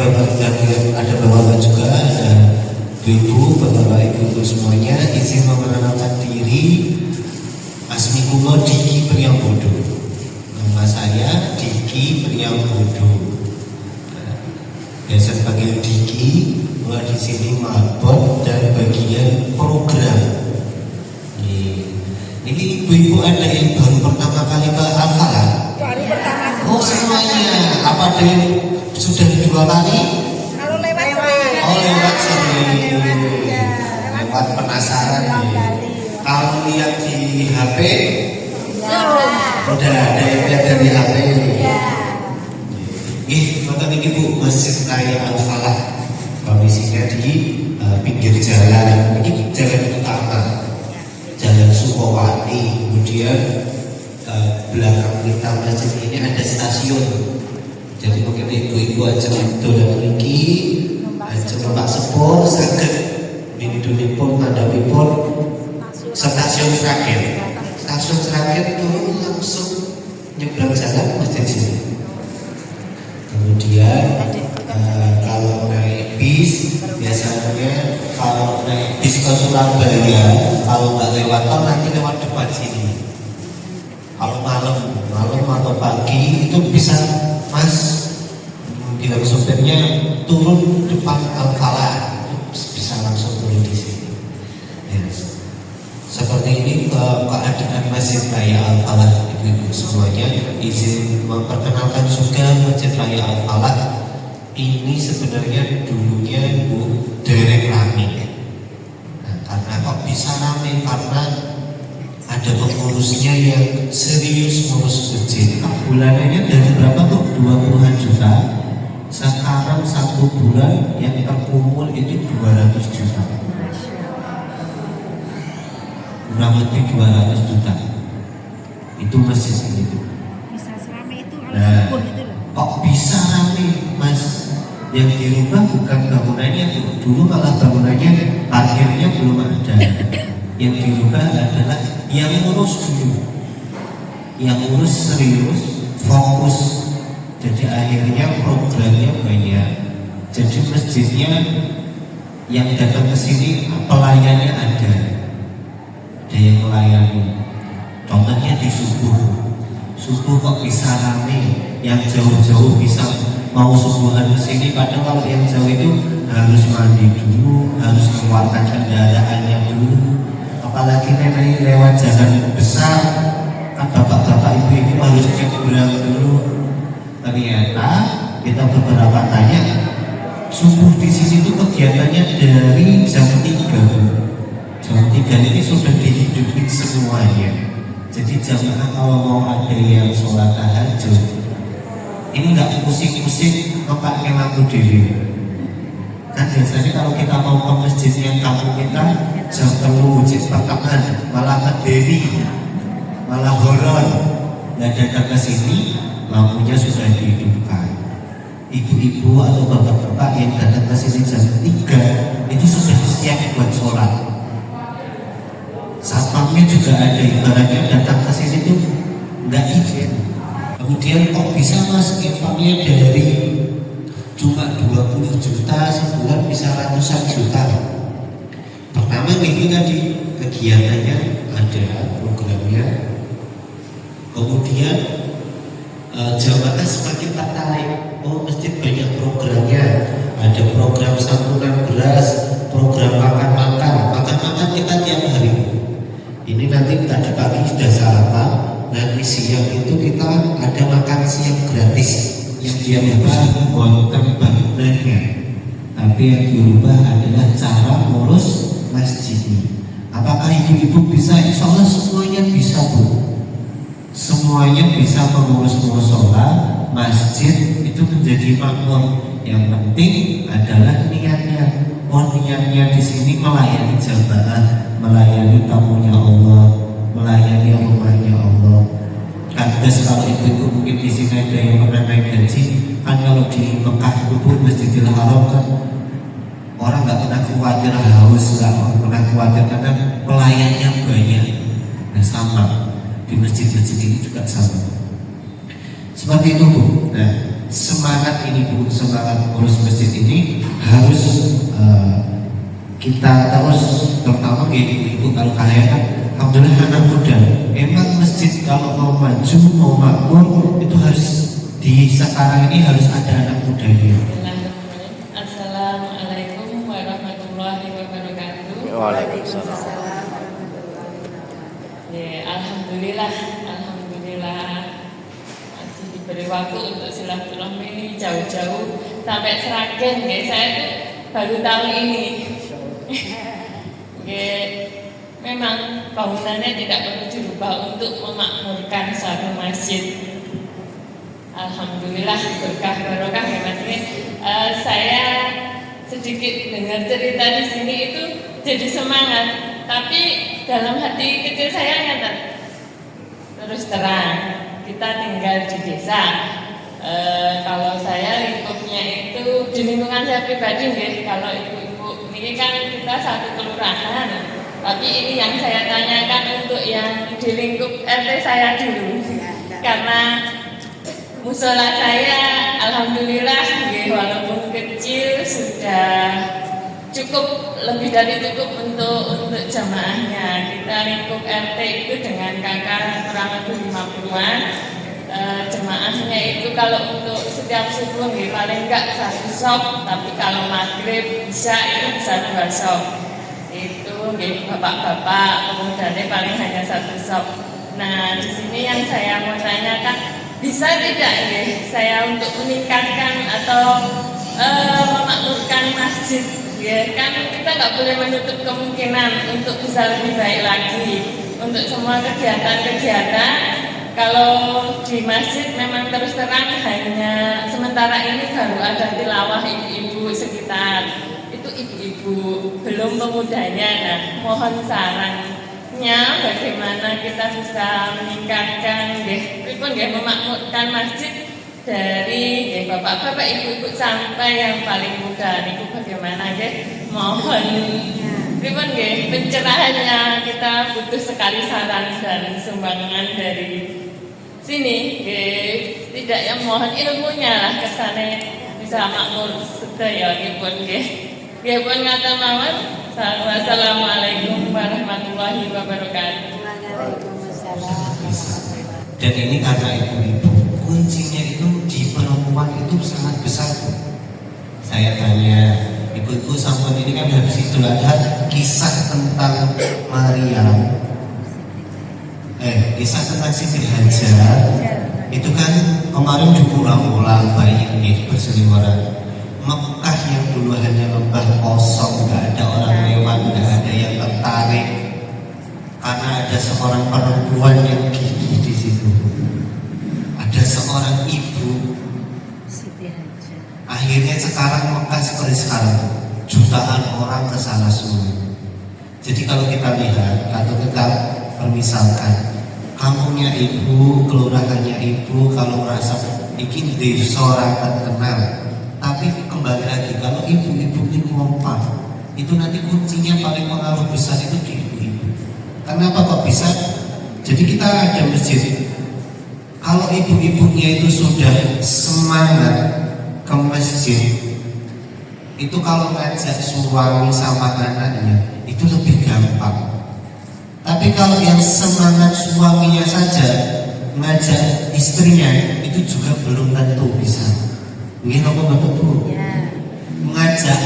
Bapak dan ada Bapak juga, ada Ibu, Bapak Ibu semuanya, izin memperkenalkan diri. Asmi kula Diki Priambodo. Nama saya Diki Priambodo. Biasa dipanggil Diki. Mulai di sini mabot dan bagian program. Ini ibu-ibu ada yang baru pertama kali ke Al-Falah? Baru pertama. Oh semuanya. Apa ada yang sudah 2 kali? Kalau lewat Oh lewat sini. ya. Lewat penasaran ya. Kalau lihat di HP, udah ada yang lihat dari HP. Maka ini Bu, Masjid Raya Al-Falah. Kondisinya di pinggir jalan. Ini jalan utama, Jalan Sukowati. Kemudian belakang kita masjid ini ada stasiun. Jadi mungkin ibu-ibu aja dolan mriki, aja numpak sepur saged minudunipun mandhapipun Stasiun Sragen. Stasiun Sragen turun langsung nyebrang jalan masjid sini. Kemudian kalau naik bis, biasanya kalau naik bis ke Surabaya, kalau nggak lewat tol nanti lewat depan sini. Kalau malam atau pagi itu bisa Mas bilang sopirnya turun depan Al-Falah, bisa langsung turun di sini. Yes. Seperti ini keadaan Masjid Raya Al-Falah, ibu-ibu semuanya. Izin memperkenalkan juga Masjid Raya Al-Falah. Ini sebenarnya dulunya Bu derek rame. Nah, karena kok bisa rame? Karena ada pengurusnya yang serius ngurus masjid. Bulanannya dari berapa Bu? 20-an juta. Sekarang 1 bulan yang terkumpul itu 200 juta. Kurang lebih 200 juta. Itu masjid itu. Bisa serame itu kalau Nah, subuh itu loh. kok bisa rame Mas? Yang dirubah bukan bangunannya tuh. Dulu malah bangunannya parkirnya belum ada. Yang dirubah adalah yang ngurus dulu. Yang ngurus serius, fokus. Jadi akhirnya programnya banyak. Jadi masjidnya yang datang ke sini pelayannya ada yang melayani. Contohnya di subuh kok bisa rame, yang jauh-jauh bisa mau subuhan ke sini. Padahal kalau yang jauh itu harus mandi dulu, harus mengeluarkan kendaraannya dulu. Apalagi nenek lewat jalan besar, kan bapak-bapak ibu-ibu harus nyebrang dulu. Ternyata kita beberapa tanya, subuh di sini itu kegiatannya dari jam 3. Jam 3 ini sudah dihidupin semuanya. Jadi jamaah kalau mau ada yang sholat tahajud, ini nggak pusing-pusing pakai lampu diri. Kan biasanya kalau kita mau ke masjid yang kampung kita jam 3 jam pertengahan malah berdiri, malah horor. Nggak datang ke sini, lampunya sudah dihidupkan. Ibu-ibu atau bapak-bapak yang datang ke sini jam 3 itu sudah siap buat sholat. Satpamnya juga ada, ibaratnya datang ke sini tuh nggak izin. Kemudian kok bisa Mas infaknya dari cuma 20 juta sebulan bisa ratusan juta? Pertama ini tadi kegiatannya ada, programnya. Kemudian jamaah semakin tertarik. Oh masjid banyak programnya. Ada program santunan beras, program makan-makan kita tiap hari. Ini nanti tadi pagi sudah sarapan, nanti siang itu kita ada makan siang gratis yang dia ubah konten bangunannya. Tapi yang diubah adalah cara ngurus masjidnya. Apakah ibu-ibu bisa? Insya Allah semuanya bisa Bu. Semuanya bisa mengurus musola, masjid itu menjadi makmur. Yang penting adalah niatnya. Oh niatnya di sini melayani jamaah, melayani tamunya Allah, melayani rumahnya Allah. Kandas kalau ibu-ibu mungkin di sini ada yang pernah naik haji, kan kalau di Mekah itu Masjidil Haram kan orang nggak pernah khawatir haus, nggak pernah khawatir karena pelayannya banyak. Nah sama di masjid-masjid ini juga sama. Seperti itu Bu. Nah semangat ini Bu, semangat urus masjid ini harus kita terus, terutama ibu kalau kalian kan alhamdulillah anak muda, emang masjid kalau mau maju mau makmur itu harus di sekarang ini harus ada anak muda ini. Assalamualaikum warahmatullahi wabarakatuh. Waalaikumsalam. Ya, alhamdulillah masih diberi waktu untuk silaturahmi jauh-jauh sampai Sragen. Ya, saya tuh baru tahu ini. Ya, memang bangunannya tidak perlu dirubah untuk memakmurkan suatu masjid. Alhamdulillah berkah barokah ya Mas. Saya sedikit dengar cerita di sini itu jadi semangat. Tapi dalam hati kecil saya nyata terus terang kita tinggal di desa. Kalau saya lingkupnya itu di lingkungan saya pribadi nih. Kalau ibu-ibu ini kan kita satu kelurahan. Tapi ini yang saya tanyakan untuk yang di lingkup RT saya dulu. Karena musola saya alhamdulillah walaupun kecil sudah cukup, lebih dari cukup untuk jamaahnya. Kita lingkup RT itu dengan kakak kurang lebih 50-an. Jemaahnya itu kalau untuk setiap subuh paling enggak 1 shop, tapi kalau maghrib isya itu bisa 2 shop. Itu bapak-bapak pemudanya paling hanya 1 shop. Nah di sini yang saya mau tanyakan, bisa tidak saya untuk meningkatkan atau memakmurkan masjid? Ya kan kita nggak boleh menutup kemungkinan untuk bisa lebih baik lagi untuk semua kegiatan-kegiatan. Kalau di masjid memang terus terang hanya sementara ini baru ada tilawah ibu-ibu sekitar, itu ibu-ibu belum pemudanya. Nah mohon sarannya bagaimana kita bisa meningkatkan memakmurkan masjid dari bapak-bapak, ibu-ibu sampai yang paling muda. Niku bagaimana mohon pencerahannya, kita butuh sekali saran dan sumbangan dari sini. Tidak yang mohon ilmunya lah kesane bisa makmur sedaya pun pun ngata mawon. Wassalamualaikum warahmatullahi wabarakatuh. Dan ini karena ibu-ibu, kuncinya itu di perempuan itu sangat besar. Saya tanya ibu-ibu sampun ini kan habis Idul Adha kisah tentang Maria, kisah tentang Siti Hajar itu kan kemarin diulang-ulang banyak berseliweran. Mekah yang dulu hanya lembah kosong, nggak ada orang lewat, nggak ada yang tertarik, karena ada seorang perempuan yang gigi di situ. Ada seorang ibu. Akhirnya sekarang Mekah seperti sekarang, jutaan orang ke sana semua. Jadi kalau kita lihat atau kita permisalkan, kampungnya ibu, kelurahannya ibu, kalau merasa bikin desa orang terkenal, tapi kembali lagi kalau ibu-ibu ini kompak, itu nanti kuncinya paling pengaruh besar itu di ibu-ibu. Kenapa kok bisa? Jadi kita ada masjid. Kalau ibu-ibunya itu sudah semangat ke masjid, itu kalau ngajak suami sama anaknya itu lebih gampang. Tapi kalau yang semangat suaminya saja ngajak istrinya itu juga belum tentu bisa. Ini apa betul? Mengajak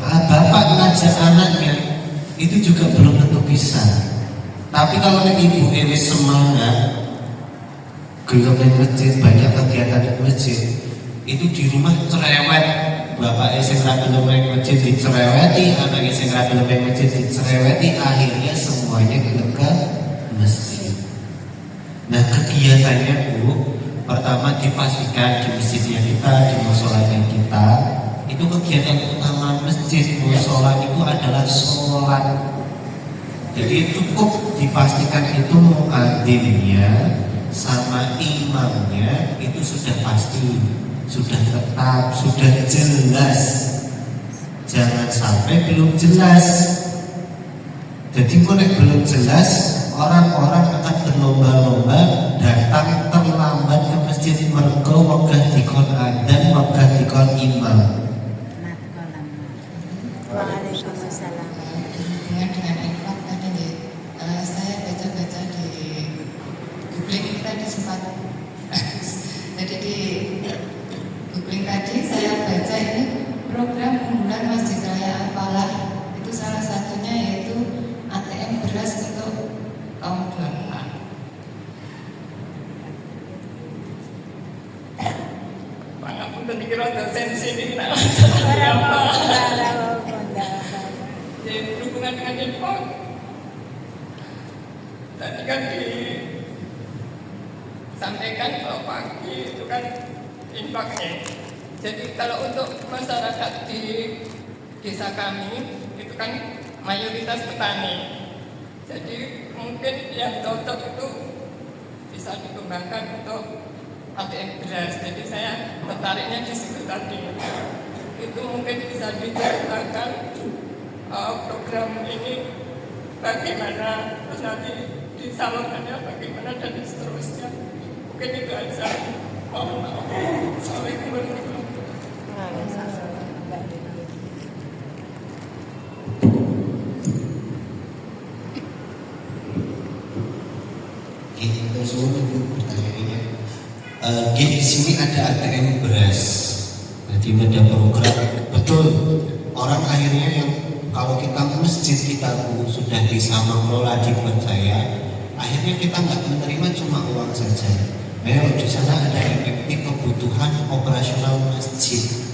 bapak ngajak anaknya itu juga belum tentu bisa. Tapi kalau ibu ini semangat gelap di masjid, banyak kegiatan di masjid, itu di rumah cerewet, bapak sing ra gelem nang masjid dicereweti, anak sing ra gelem nang masjid dicereweti, akhirnya semuanya gelem ke masjid. Nah kegiatannya Bu, pertama dipastikan di masjidnya kita, di musolanya kita, itu kegiatan utama masjid musola itu adalah sholat. Jadi cukup dipastikan itu muadzinnya sama imamnya itu sudah pasti, sudah tetap, sudah jelas. Jangan sampai belum jelas. Jadi kalau belum jelas, orang-orang akan berlomba-lomba datang terlambat ke masjid mergo wegah dikon ada Jadi di googling tadi saya baca ini program unggulan Masjid Raya Al-Falah, itu salah satunya yaitu ATM beras untuk kaum duafa. Pangapunten iki rada sensitif nek jadi berhubungan dengan infak. Tadi kan disampaikan kalau pagi itu kan infaknya. Jadi kalau untuk masyarakat di desa kami itu kan mayoritas petani. Jadi mungkin yang cocok itu bisa dikembangkan untuk ATM beras. Jadi saya tertariknya di situ tadi. Itu mungkin bisa diceritakan program ini bagaimana, terus nanti disalurkannya bagaimana dan seterusnya. Mungkin itu aja. Mohon maaf. Assalamualaikum warahmatullahi wabarakatuh. Ini semua itu pertanyaannya. Di sini ada ATM beras. Jadi ada program betul. Orang akhirnya yang kalau kita masjid kita sudah bisa mengelola di buat saya, akhirnya kita nggak menerima cuma uang saja. Memang di sana ada efektif kebutuhan operasional masjid,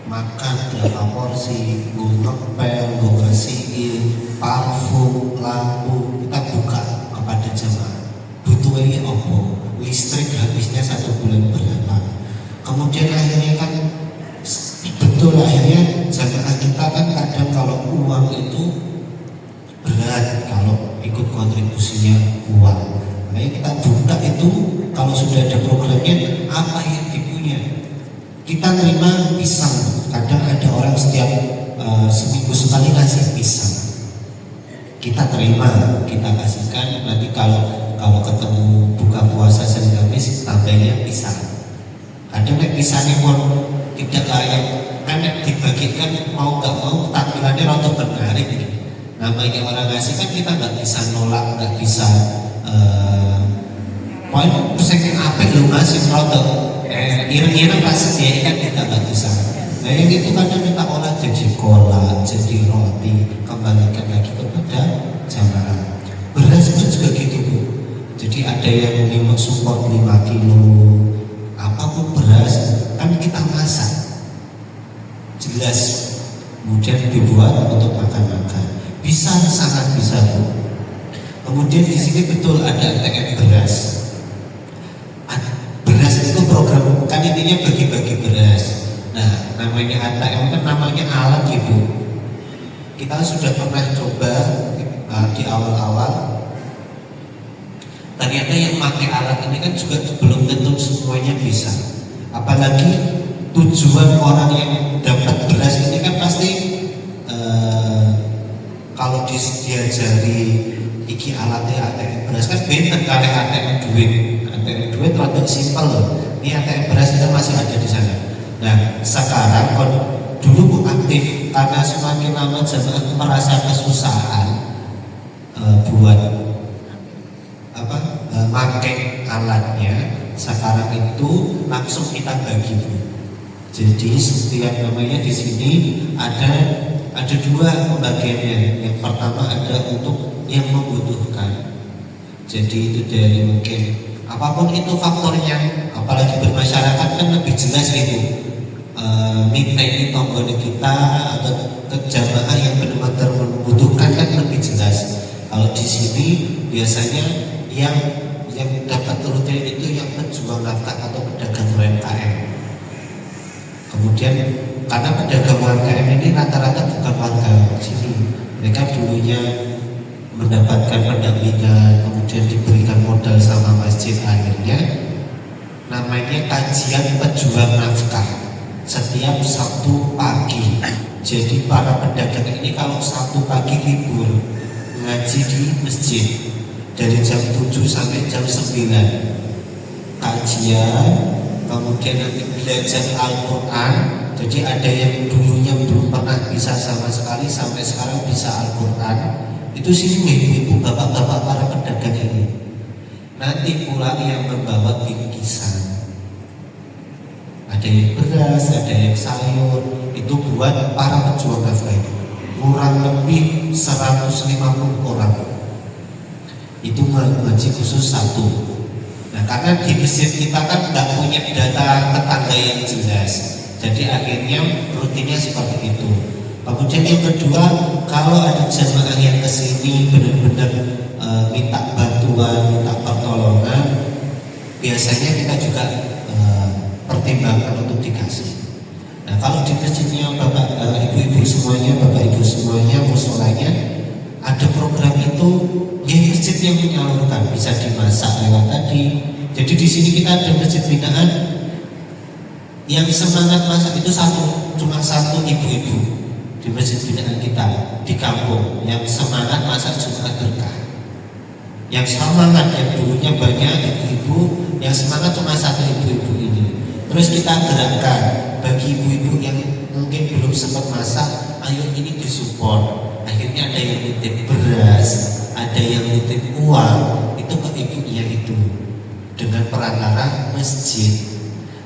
makan berapa porsi, ngepel, bersihin, parfum, lampu, kita buka kepada jemaah. Butuh ini apa? Listrik habisnya 1 bulan berapa? Kemudian akhirnya kan betul, akhirnya jamaah kita kan kadang kalau uang itu berat kalau ikut kontribusinya uang. Makanya kita buka itu kalau sudah ada programnya apa yang dipunya. Kita terima pisang. Kadang ada orang setiap seminggu sekali kasih pisang. Kita terima, kita kasihkan. Nanti kalau ketemu buka puasa Senin Kamis tambahnya pisang. Kadang pisangnya pun tidak layak, kan dibagikan mau nggak mau tampilannya rada menarik gitu. Namanya orang ngasih kan kita nggak bisa nolak, nggak bisa poin persennya apa lu ngasih rada ireng-ireng pas dia kan kita nggak bisa. Nah yang itu kadang kita olah jadi kolak, jadi roti, kembalikan lagi kepada jamaah. Beras pun juga gitu Bu. Jadi ada yang support 5 kilo, apapun beras kan kita masak jelas, kemudian dibuat untuk makan-makan. Bisa, sangat bisa Bu. Kemudian di sini betul ada ATM beras. Beras itu program kan intinya bagi-bagi beras. Nah namanya ATM kan namanya alat gitu. Kita sudah pernah coba di awal-awal. Ternyata yang pakai alat ini kan juga belum tentu semuanya bisa. Apalagi tujuan orang yang dapat beras ini kan pasti kalau diajari iki alatnya ATM beras kan beda kali ATM duit. ATM duit rada simpel loh. Ini ATM beras itu masih ada di sana. Nah sekarang kalau dulu aktif karena semakin lama jemaah merasa kesusahan buat pakai alatnya, sekarang itu langsung kita bagi Bu. Jadi setiap namanya di sini ada 2 pembagiannya. Yang pertama ada untuk yang membutuhkan. Jadi itu dari mungkin apapun itu faktornya, apalagi bermasyarakat kan lebih jelas itu. Minta ini tombol kita atau jamaah yang benar-benar membutuhkan kan lebih jelas. Kalau di sini biasanya yang dapat turutnya itu yang penjual nafkah atau pedagang UMKM. Kemudian karena pedagang UMKM ini rata-rata bukan warga sini, mereka dulunya mendapatkan pendampingan, kemudian diberikan modal sama masjid, akhirnya namanya kajian pejuang nafkah setiap Sabtu pagi. Jadi para pedagang ini kalau Sabtu pagi libur ngaji di masjid dari jam 7 sampai jam 9 kajian, kemudian nanti belajar Al-Quran. Jadi ada yang dulunya belum pernah bisa sama sekali sampai sekarang bisa Al-Quran. Itu sini ibu-ibu, bapak-bapak para pedagang ini. Nanti pula yang membawa bingkisan. ada yang beras, ada yang sayur, itu buat para pejuang kafah itu. Kurang lebih 150 orang. Itu ngaji khusus satu. Nah, karena di masjid kita kan nggak punya data tetangga yang jelas, jadi akhirnya rutinnya seperti itu. Kemudian yang kedua, kalau ada jamaah yang kesini benar-benar minta bantuan, minta pertolongan, biasanya kita juga pertimbangkan untuk dikasih. Nah, kalau di masjidnya bapak ibu-ibu semuanya, bapak ibu semuanya, musolanya ada program itu, ya masjid yang menyalurkan, bisa dimasak lewat tadi. Jadi di sini kita ada masjid binaan yang semangat masak itu cuma satu ibu-ibu di masjid binaan kita di kampung yang semangat masak Jumat berkah. Yang semangat yang dulunya banyak ibu-ibu, yang semangat cuma satu ibu-ibu ini. Terus kita gerakkan bagi ibu-ibu yang mungkin belum sempat masak, ayo ini disupport. Akhirnya ada yang nitip beras, ada yang nitip uang, itu ke ibunya itu dengan perantara masjid.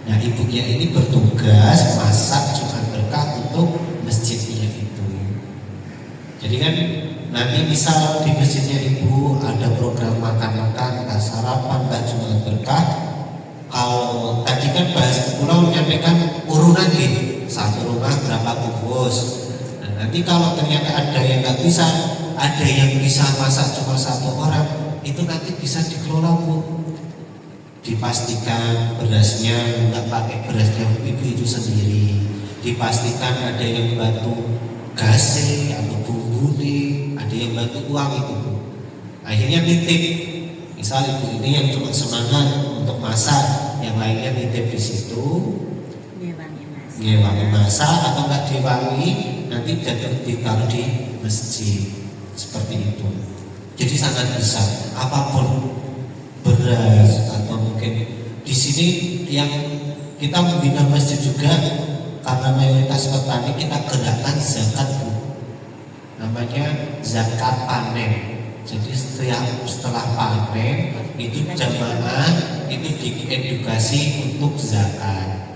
Nah, ibunya ini bertugas masak Jumat berkah untuk masjidnya itu. Jadi kan nanti misal di masjidnya ibu ada program makan-makan, entah sarapan, entah Jumat berkah. Kalau tadi kan bahas pulau menyampaikan urunan gitu, satu rumah berapa bungkus. Nanti kalau ternyata ada yang nggak bisa, ada yang bisa masak cuma satu orang, itu nanti bisa dikelola Bu. Dipastikan berasnya nggak pakai berasnya ibu itu sendiri. Dipastikan ada yang bantu gase atau bumbu nih, ada yang bantu uang itu Bu. Akhirnya nitip, misal ibu ini yang cuma semangat untuk masak, yang lainnya nitip di situ. Ngewangi masak atau nggak diwangi, nanti ditaruh di masjid seperti itu. Jadi sangat besar, apapun beras atau mungkin di sini yang kita membina masjid juga karena mayoritas petani, kita gerakkan zakat Bu. Namanya zakat panen. Jadi setelah panen itu jamaah itu diedukasi untuk zakat.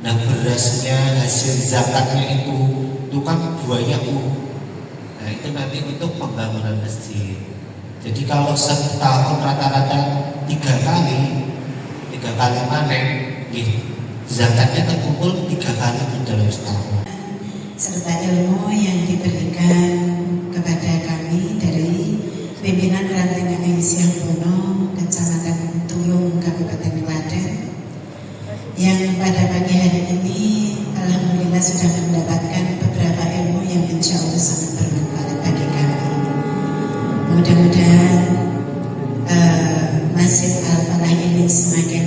Nah, berasnya hasil zakatnya itu kan banyak Bu. Nah, itu nanti untuk pembangunan masjid. Jadi kalau setahun rata-rata 3 kali panen, zakatnya terkumpul 3 kali dalam setahun. Serta ilmu yang diberikan kepada kami dari pimpinan ranting Aisyah Bono, Kecamatan Tulung, Kabupaten Klaten, yang pada pagi hari ini alhamdulillah sudah mendapatkan beberapa ilmu yang insya Allah sangat bermanfaat bagi kami. Mudah-mudahan Masjid Al-Falah ini semakin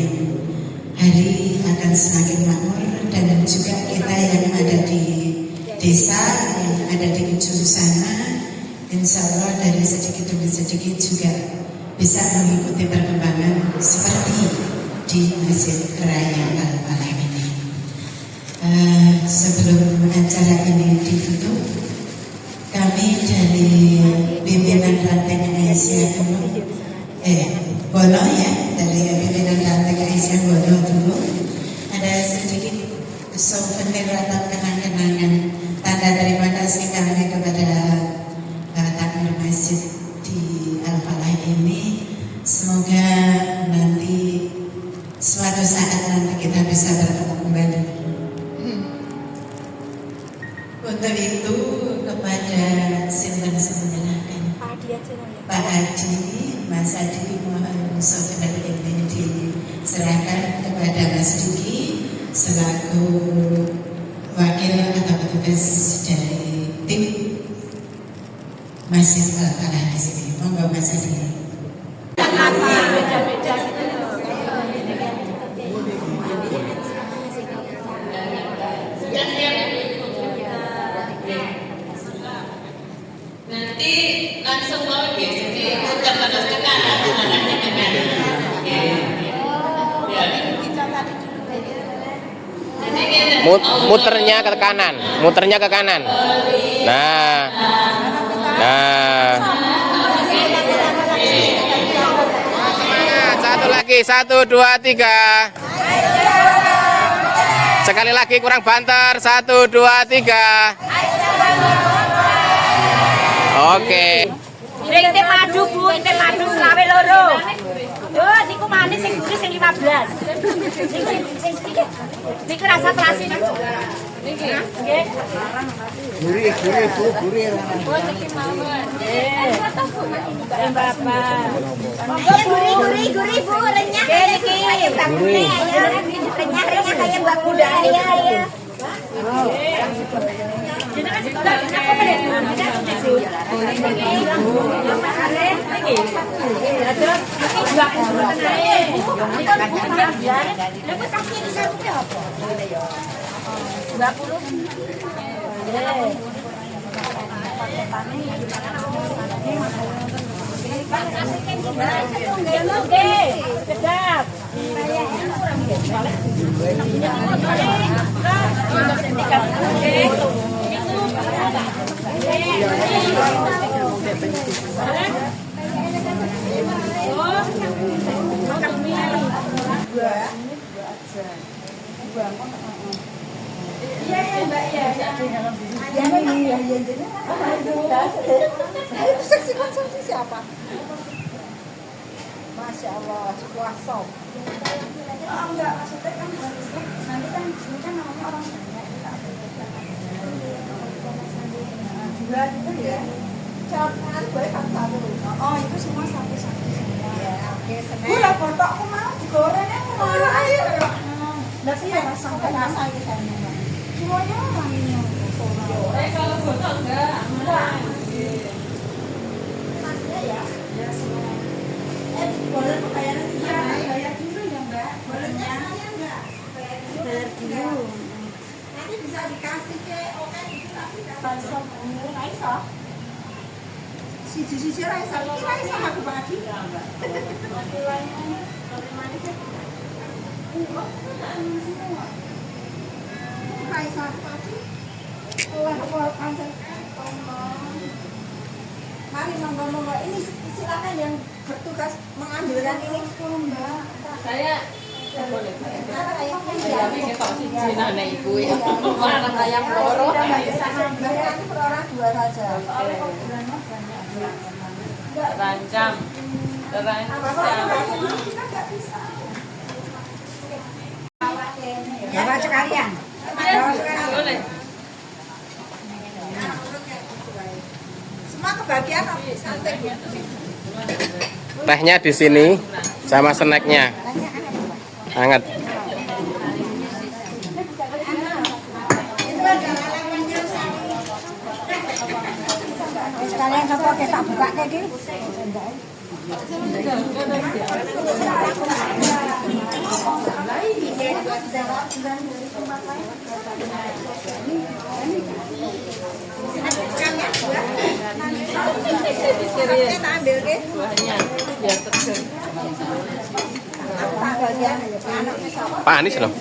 hari akan semakin makmur, dan juga kita yang ada di desa, yang ada di ujung sana, insya Allah dari sedikit demi sedikit juga bisa mengikuti perkembangan seperti di Masjid Raya Al-Falah ini. Sebelum acara ini ditutup, kami dari pimpinan ranting Aisyah Bono ya, dari pimpinan ranting Aisyah Bono dulu ada sedikit souvenir atau kenang-kenangan tanda terima kasih kami kepada takmir masjid di Al-Falah ini. Semoga nanti suatu saat nanti kita bisa bertemu kembali. Untuk itu kepada simpan semenyenangkan Pak Haji, Mas Adi, mohon souvenir ini diserahkan kepada Mas Diki selaku wakil atau petugas dari tim Masjid Al-Falah di sini. Monggo Mas Adi. Beda-beda gitu loh. Sudah siap? Nanti langsung mau ya, jadi udah terus ke kanan, arahnya ke kanan. Oke. Ya. Jadi kita Muternya ke kanan, muternya ke kanan. Nah. Semangat, satu lagi, 1, 2, 3. Sekali lagi kurang banter. 1, 2, 3. Oke. Ente madu Bu, ente madu selawe loro. Oh, niku manis sing gurih sing 15. Sing sedikit. Niku rasa terasi. Niki. Nggih. Gurih Bu, gurih. Oh, niki mawon. Nggih. Bapak. Monggo gurih Bu, renyah niki. Gurih. Renyah kayak Mbak Kuda ya. Sedap. Itu seksi konsumsi siapa? Masya Allah, puasa. Oh, enggak, maksudnya kan harusnya nanti kan ini kan namanya orang banyak. Dua itu ya. Coran boleh satu. Oh, itu semua satu-satu semua. Ya, oke, senang. Gula botok aku mau digoreng ya. Ayo. Lah sih ya sampai rasa iki sana. Semuanya ini. Kalau botok enggak aman. Ya. Ya, semua. Boleh pembayaran bayar dulu ya Mbak. Bolehnya enggak? Bayar dulu. Nanti bisa dikasih ke oke itu tapi langsung iso. Siji ra iso. Ra iso aku bagi. Mari monggo ini silakan yang bertugas mengambilkan ini. Mbak. Saya boleh. Saya mikir kok siji nane iku ya. Marang ayam loro. Nanti per orang 2 saja. Terancam. Bawa sekalian. Boleh. Semua kebagian santai. Tehnya di sini sama snacknya. Hangat. Sekalian apa kita buka kayak gini? Kita ambil ke Buahnya biar seger. Pak Anies loh.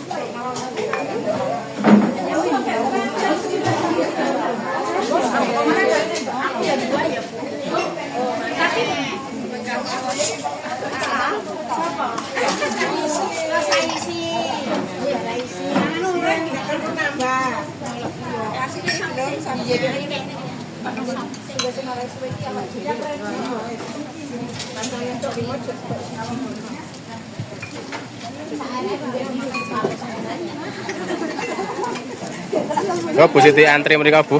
Oh, Bu Siti antri mereka Bu.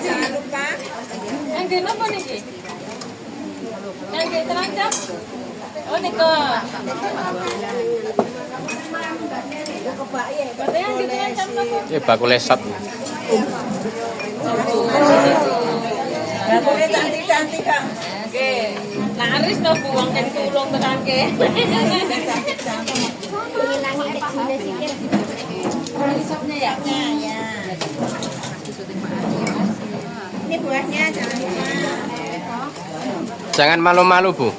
Jangan lupa. Yang gini apa nih? Yang gini terancam? Oh Niko. Berarti yang gini terancam apa? Ini bakul lesat. Bakulnya cantik-cantik Kak. Oke. Laris no buang dan tulung terangke. Risopnya ya? Ya. Ini buahnya jangan lupa. Jangan malu-malu Bu.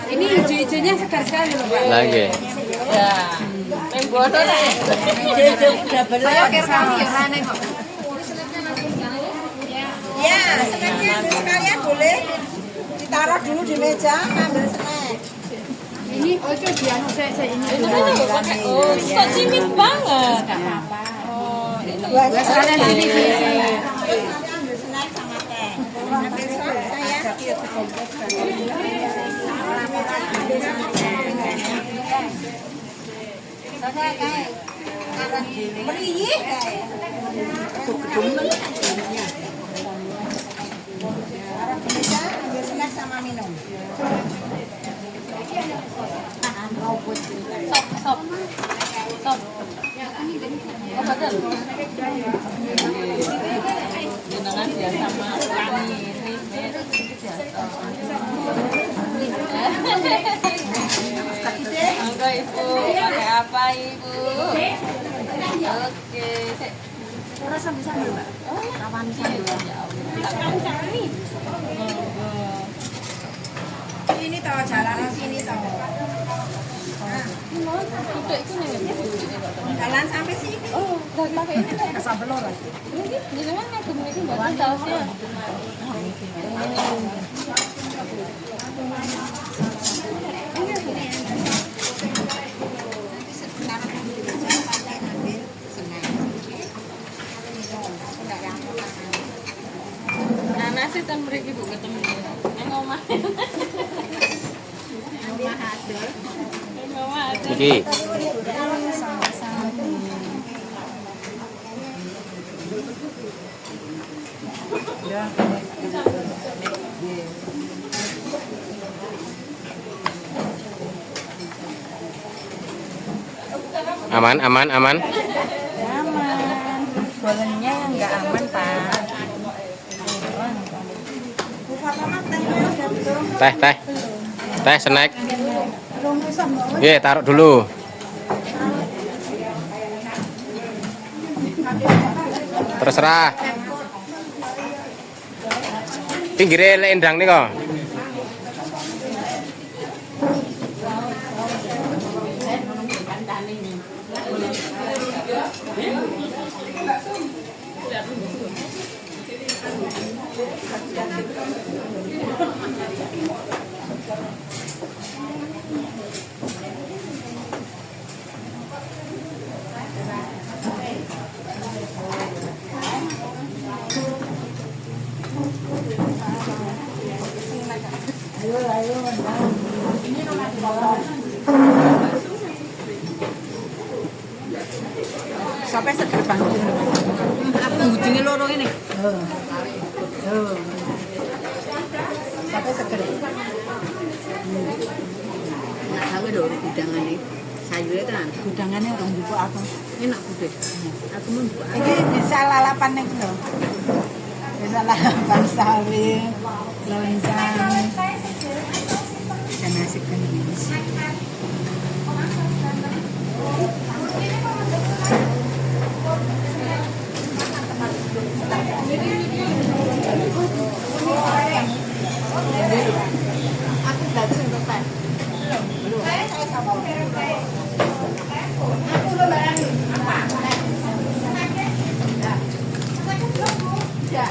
Ini hijau-hijaunya segar sekali loh Pak. Lagi. Ya. Neng bodoh lah. Saya kira kamu ya aneh kok. Ya, snacknya sekalian boleh ditaruh dulu di meja, ambil snack. Ini itu dia saya ini. Itu kan juga pakai kok cimit banget. Oh, itu buat sekalian ini. Terus nanti ambil snack sama teh. Ambil saya. Saya kayak beli ambil snack sama minum. Sop. Oh, betul. Jangan dia sama kami ini. Enggak ibu, pakai apa ibu? Oke, Rasa bisa mbak? Kapan saya? Ini tahu jalan sini tahu. Jalan sampai sini. oh, dari pakai ini kan? Sampai lo lah. Ini kan aku ini buat tahu sih. Nah, nasi tan mriki Bu ketemu. Nang omah. Omah ada. Omah ada. Iki. Aman. Aman. Bolanya yang nggak aman Pak. Teh snack. Iya, taruh dulu. Terserah. Pinggirnya lendang nih kok. Sampai seger banget. Apa ujungnya lorong ini? Sampai seger. Nggak tahu dong gudangannya. Sayurnya kan gudangannya orang buku aku. Enak gudeg. Aku mau buku. Ini bisa lalapan nih loh. Bisa lalapan sawi, loncang, dan nasi kuning. Aku belajar untuk teh. Saya sama. Aku lo bayangin apa? Ya.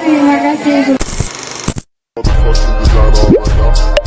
Terima kasih. Motherfucker, we got all right now.